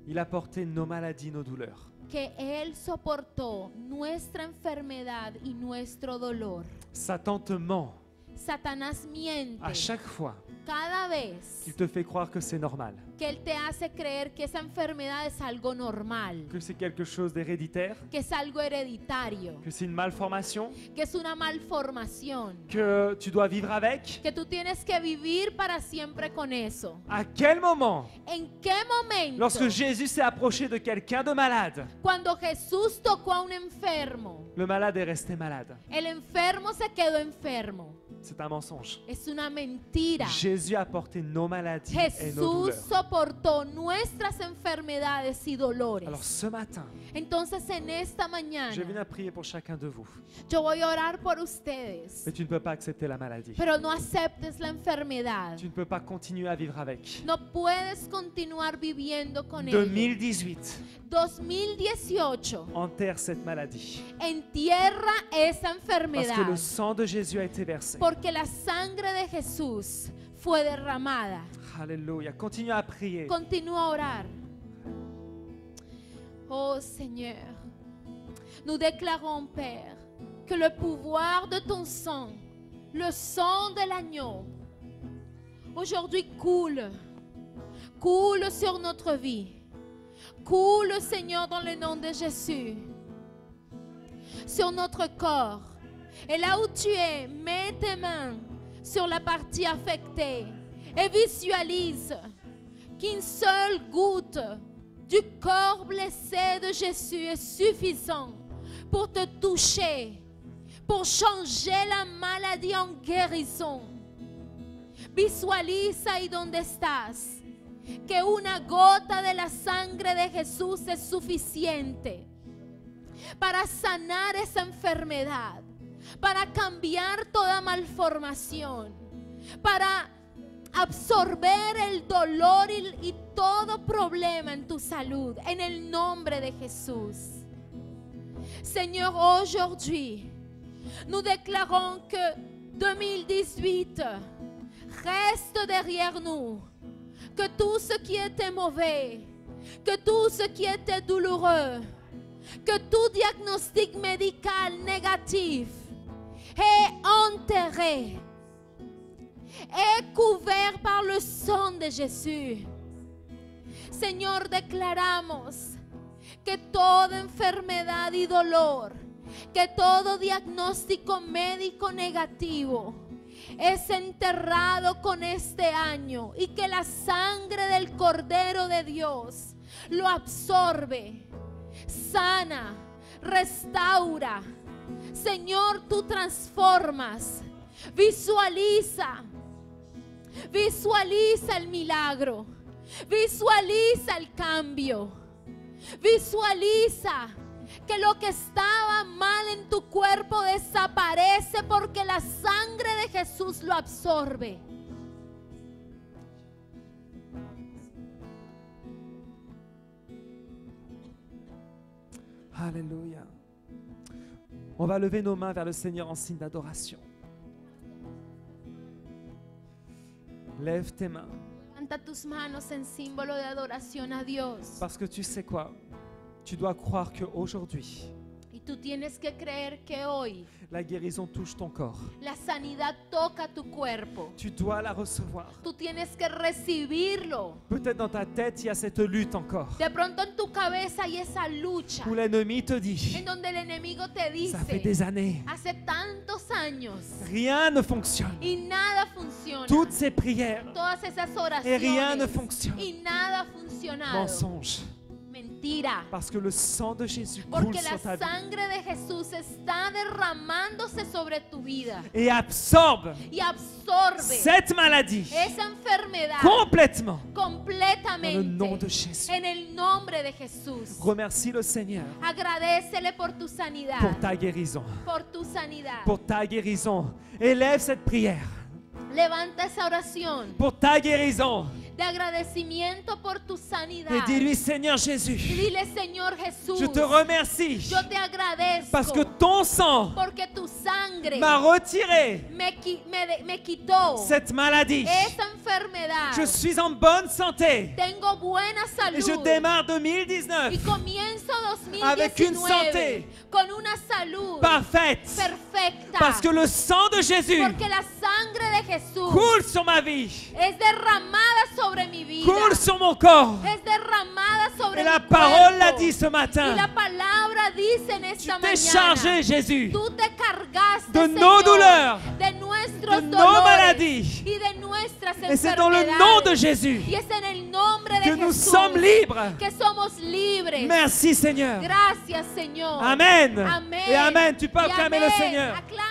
Il a porté nos maladies, nos douleurs. que Él soportó nuestra enfermedad y nuestro dolor. Satan te ment Satanás miente à chaque fois cada vez qu'il te fait croire que c'est normal, que Él te hace creer que esa enfermedad es algo normal, que c'est quelque chose d'héréditaire, que es algo hereditario, que c'est une malformation, que es una malformación, que tu dois vivre avec. que tú tienes que vivir para siempre con eso. À quel moment, ¿En qué momento? lorsque Jésus s'est approché de quelqu'un de malade, Cuando Jesús tocó a un enfermo, le malade est resté malade? el enfermo se quedó enfermo. C'est un mensonge. Es una mentira. Jésus a porté nos maladies et nos Jesús douleurs. soportó nuestras enfermedades y dolores. Alors ce matin, Entonces en esta mañana je viens prier pour chacun de vous. yo voy a orar por ustedes, Mais tu ne peux pas accepter la maladie. pero no aceptes la enfermedad. Tu ne peux pas continuer à vivre avec. No puedes continuar viviendo con ella. 2018, 2018 enterre cette maladie. entierra esa Parce que enfermedad le sang de Jésus a été versé. porque la sangre de Jesús fue derramada. Alléluia. Continue à prier. Continúa a orar. Oh Seigneur, nous déclarons, Père, que le pouvoir de ton sang, le sang de l'agneau, aujourd'hui coule sur notre vie. Coule, Seigneur, dans le nom de Jésus, sur notre corps. Et là où tu es, mets tes mains sur la partie affectée et visualise qu'une seule goutte du corps blessé de Jésus est suffisant pour te toucher, pour changer la maladie en guérison. Visualiza ahí donde estás que una gota de la sangre de Jesús es suficiente para sanar esa enfermedad, para cambiar toda malformación, para absorber el dolor y todo problema en tu salud, en el nombre de Jesús. Seigneur, aujourd'hui, nous déclarons que 2018 reste derrière nous, que tout ce qui était mauvais, que tout ce qui était douloureux, que tout diagnostic médical négatif est enterré, est couvert par le sang de Jesús. Señor, declaramos que toda enfermedad y dolor, que todo diagnóstico médico negativo es enterrado con este año y que la sangre del Cordero de Dios lo absorbe, sana, restaura. Señor, tú transformas, visualiza el milagro, visualiza el cambio, visualiza que lo que estaba mal en tu cuerpo desaparece porque la sangre de Jesús lo absorbe. Alléluia. On va lever nos mains vers le Seigneur en signe d'adoration. Lève tes mains. Levanta tus manos en símbolo de adoración a Dios. Parce que tu sais quoi? Tu dois croire qu'aujourd'hui, Y tú tienes que creer que hoy la guérison touche ton corps. la sanidad toca tu cuerpo. Tu dois la recevoir. Tú tienes que recibirlo. Peut-être dans ta tête, il y a cette lutte encore. De pronto en tu cabeza hay esa lucha Où l'ennemi te dit, en donde el enemigo te ça fait dice, des années, hace tantos años rien ne fonctionne. y nada funciona. Toutes ces prières, Todas esas et rien ne oraciones fonctionne. y nada ha funcionado. Mensonge. Mentira. Parce que le sang de Jésus coule Porque la sur ta vie sangre de Jesús está derramándose sobre tu vida et absorbe y absorbe cette maladie esa enfermedad complètement dans le completamente nom de Jésus. en el nombre de Jesús. Remercie le Seigneur Agradécele por tu sanidad, pour ta guérison. por tu sanidad. Pour ta guérison. Élève cette prière. Levanta esa oración Pour ta guérison. de agradecimiento por tu sanidad. Et dis-lui, Seigneur Y Jésus, dile, Señor Jesús, je te remercie yo te agradezco parce que ton sang porque tu sangre m'a retiré me quitó cette maladie. esa enfermedad. Je suis en bonne santé Tengo buena et je salud démarre 2019 y comienzo avec une 2019 santé con una salud parfaite perfecta. parce que le sang de Jésus Porque la sangre de Jesús coule sur ma vie, es derramada sobre mi vida. coule sur mon corps. Es derramada sobre Et la mi parole l'a cuerpo. dit ce Y matin. la palabra dice en Tu esta t'es mañana. chargé, Jésus, Tú te cargaste, de Señor, nos douleurs, de nuestros de nos dolores maladies. y de nuestras Et c'est dans le nom de enfermedades. Jésus Y es en el nombre de que nous Jesús sommes libres. que somos libres. Merci Seigneur. Gracias, Señor. Amen. Amén. Et Amen. Tu peux Y acclamer le amén. Seigneur. Aclámale